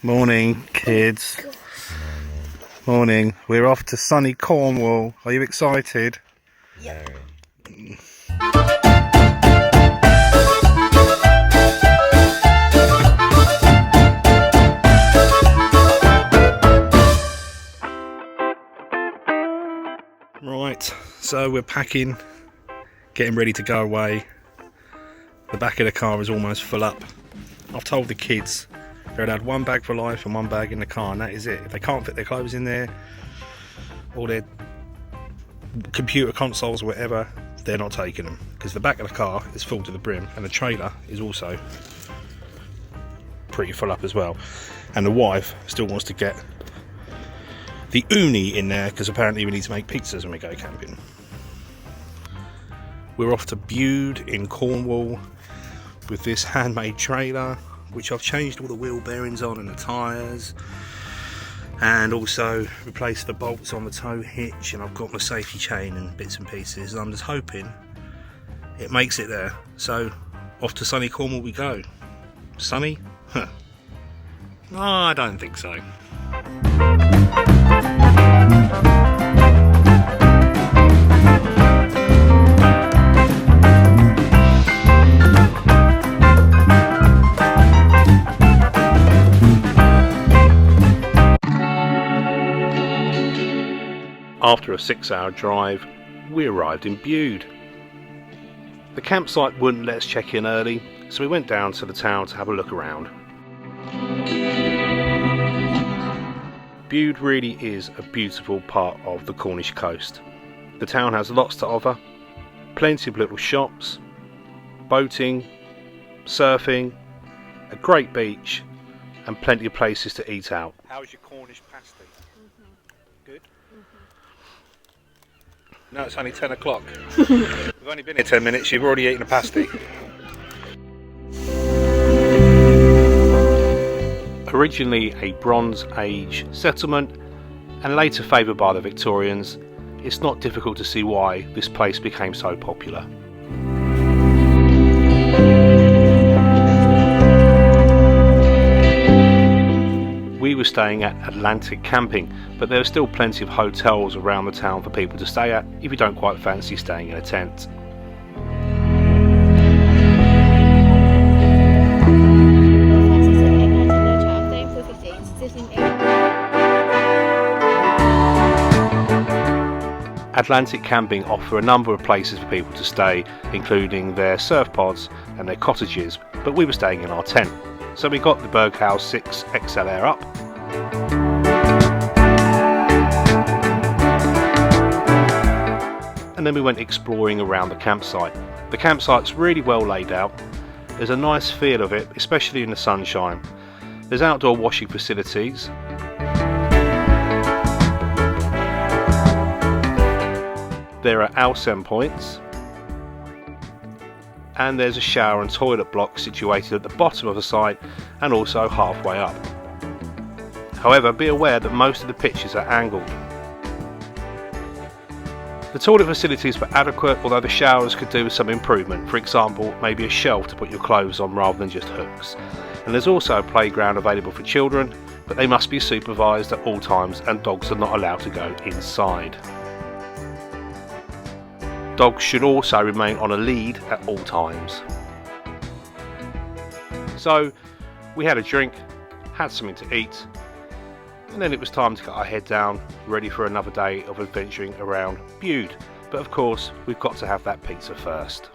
Morning, kids. Morning. We're off to sunny Cornwall. Are you excited? Yeah. Right, so we're packing, getting ready to go away. The back of the car is almost full up. I've told the kids they'd had one bag for life and one bag in the car, and that is it. If they can't fit their clothes in there, or their computer consoles or whatever, they're not taking them, because the back of the car is full to the brim, and the trailer is also pretty full up as well. And the wife still wants to get the uni in there, because apparently we need to make pizzas when we go camping. We're off to Bude in Cornwall with this handmade trailer, which I've changed all the wheel bearings on and the tyres, and also replaced the bolts on the tow hitch, and I've got my safety chain and bits and pieces, and I'm just hoping it makes it there. So off to sunny Cornwall we go. Sunny? Huh. No, I don't think so. After a 6-hour drive, we arrived in Bude. The campsite wouldn't let us check in early, so we went down to the town to have a look around. Bude really is a beautiful part of the Cornish coast. The town has lots to offer, plenty of little shops, boating, surfing, a great beach, and plenty of places to eat out. How's your Cornish pasty? Good? No, it's only 10 o'clock. We've only been here 10 minutes, you've already eaten a pasty. Originally a Bronze Age settlement and later favoured by the Victorians, it's not difficult to see why this place became so popular. We were staying at Atlantic Camping, but there are still plenty of hotels around the town for people to stay at if you don't quite fancy staying in a tent. Atlantic Camping offer a number of places for people to stay, including their surf pods and their cottages, but we were staying in our tent. So we got the Berghaus 6 XLR up, and then we went exploring around the campsite. The campsite's really well laid out. There's a nice feel of it, especially in the sunshine. There's outdoor washing facilities, there are Alcem points, and there's a shower and toilet block situated at the bottom of the site and also halfway up. However, be aware that most of the pitches are angled. The toilet facilities were adequate, although the showers could do with some improvement, for example maybe a shelf to put your clothes on rather than just hooks. And there's also a playground available for children, but they must be supervised at all times and dogs are not allowed to go inside. Dogs should also remain on a lead at all times. So we had a drink, had something to eat, and then it was time to get our head down, ready for another day of adventuring around Bude. But of course, we've got to have that pizza first.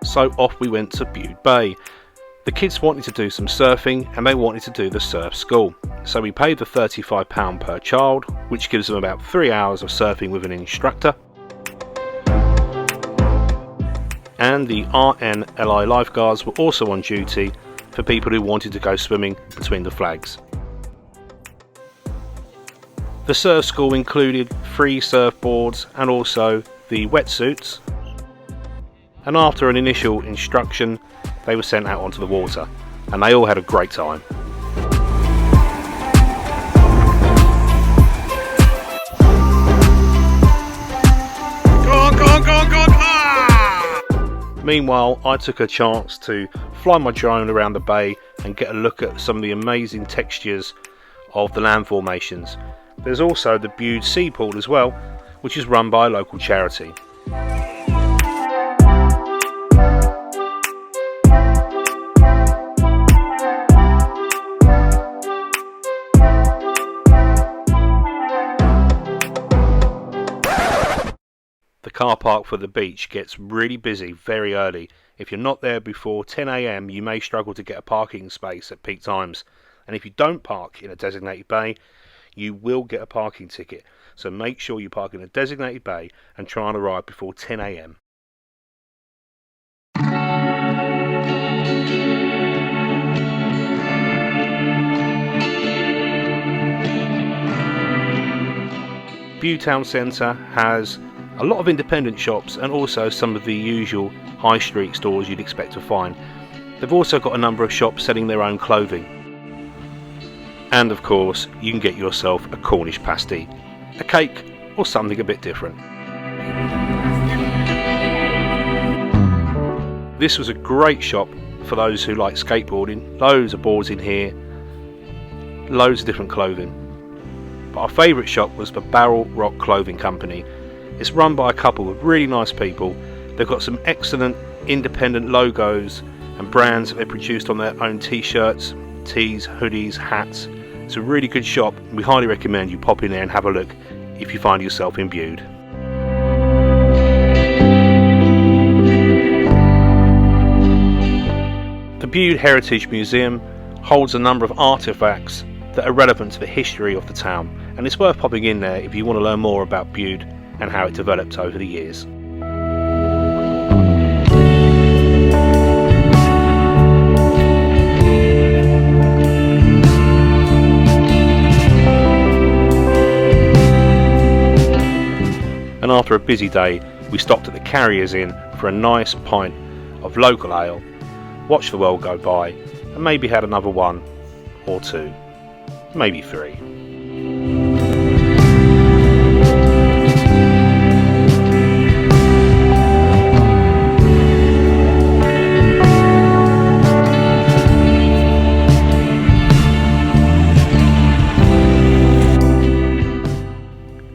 So off we went to Bude Bay. The kids wanted to do some surfing and they wanted to do the surf school. So we paid the £35 per child, which gives them about 3 hours of surfing with an instructor. And the RNLI lifeguards were also on duty for people who wanted to go swimming between the flags. The surf school included free surfboards and also the wetsuits, and after an initial instruction they were sent out onto the water. and they all had a great time. Meanwhile, I took a chance to fly my drone around the bay and get a look at some of the amazing textures of the land formations. There's also the Bude Sea Pool as well, which is run by a local charity. The car park for the beach gets really busy very early. If you're not there before 10 AM, you may struggle to get a parking space at peak times. And if you don't park in a designated bay, you will get a parking ticket. So make sure you park in a designated bay and try and arrive before 10 AM. Bude Town Centre has a lot of independent shops and also some of the usual high street stores you'd expect to find. They've also got a number of shops selling their own clothing. And of course, you can get yourself a Cornish pasty, a cake or something a bit different. This was a great shop for those who like skateboarding. Loads of boards in here, loads of different clothing. But our favourite shop was the Barrel Rock Clothing Company. It's run by a couple of really nice people. They've got some excellent independent logos and brands that they produced on their own t-shirts, tees, hoodies, hats. It's a really good shop. We highly recommend you pop in there and have a look if you find yourself in Bude. The Bude Heritage Museum holds a number of artefacts that are relevant to the history of the town, and it's worth popping in there if you want to learn more about Bude and how it developed over the years. And after a busy day, we stopped at the Carrier's Inn for a nice pint of local ale, watched the world go by, and maybe had another one or two, maybe three.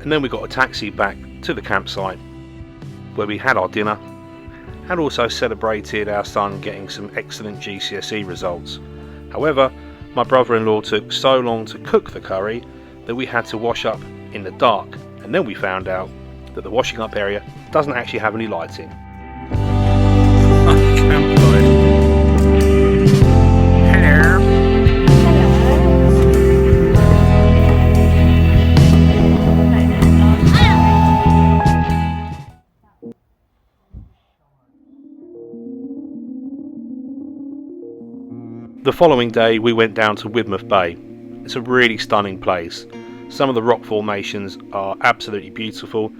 And then we got a taxi back to the campsite where we had our dinner and also celebrated our son getting some excellent GCSE results. However, my brother-in-law took so long to cook the curry that we had to wash up in the dark, and then we found out that the washing up area doesn't actually have any lighting. The following day we went down to Widemouth Bay. It's a really stunning place. Some of the rock formations are absolutely beautiful.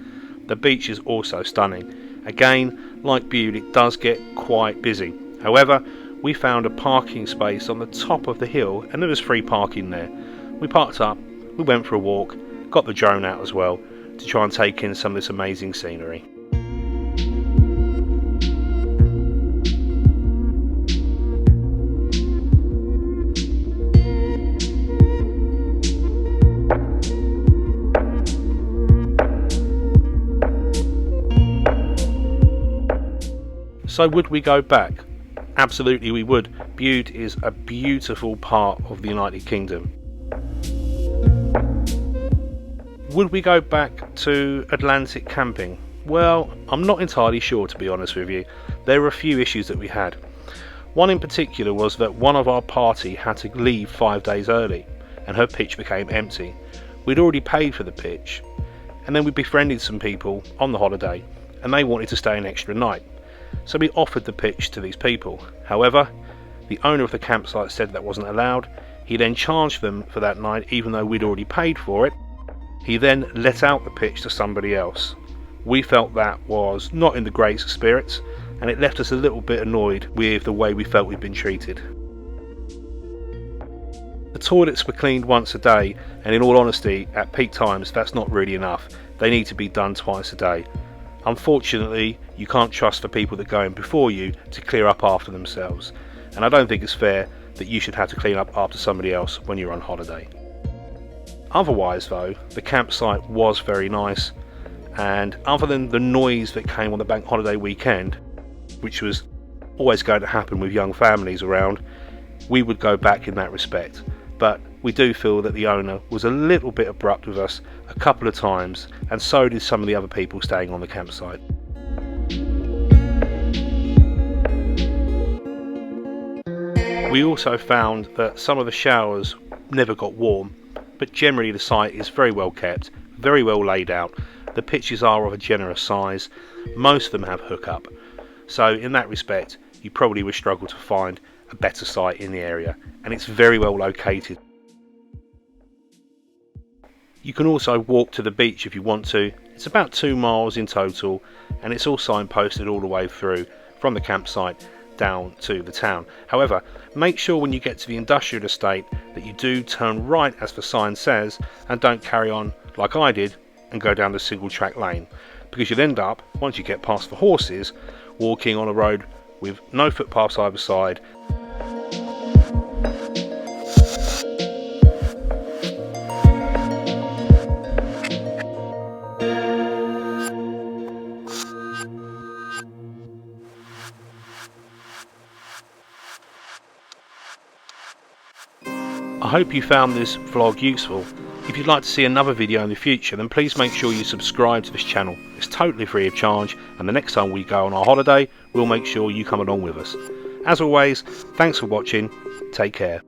The beach is also stunning. Again, like Bude, it does get quite busy. However, we found a parking space on the top of the hill and there was free parking there. We parked up, we went for a walk, got the drone out as well to try and take in some of this amazing scenery. So would we go back? Absolutely we would. Bude is a beautiful part of the United Kingdom. Would we go back to Atlantic camping? Well, I'm not entirely sure, to be honest with you. There were a few issues that we had. One in particular was that one of our party had to leave 5 days early and her pitch became empty. We'd already paid for the pitch, and then we befriended some people on the holiday and they wanted to stay an extra night. So we offered the pitch to these people. However, the owner of the campsite said that wasn't allowed. He then charged them for that night even though we'd already paid for it. He then let out the pitch to somebody else. We felt that was not in the greatest spirits and it left us a little bit annoyed with the way we felt we'd been treated. The toilets were cleaned once a day, and in all honesty, at peak times that's not really enough. They need to be done twice a day. Unfortunately, you can't trust the people that go in before you to clear up after themselves, and I don't think it's fair that you should have to clean up after somebody else when you're on holiday. Otherwise though, the campsite was very nice, and other than the noise that came on the bank holiday weekend, which was always going to happen with young families around, we would go back in that respect. But we do feel that the owner was a little bit abrupt with us a couple of times, and so did some of the other people staying on the campsite. We also found that some of the showers never got warm, but generally the site is very well kept, very well laid out. The pitches are of a generous size, most of them have hookup, so in that respect you probably would struggle to find a better site in the area, and it's very well located. You can also walk to the beach if you want to. It's about 2 miles in total, and it's all signposted all the way through from the campsite down to the town. However, make sure when you get to the industrial estate that you do turn right as the sign says, and don't carry on like I did and go down the single track lane, because you'll end up, once you get past the horses, walking on a road with no footpaths either side. I hope you found this vlog useful. If you'd like to see another video in the future, then please make sure you subscribe to this channel. It's totally free of charge, and the next time we go on our holiday, we'll make sure you come along with us. As always, thanks for watching, take care.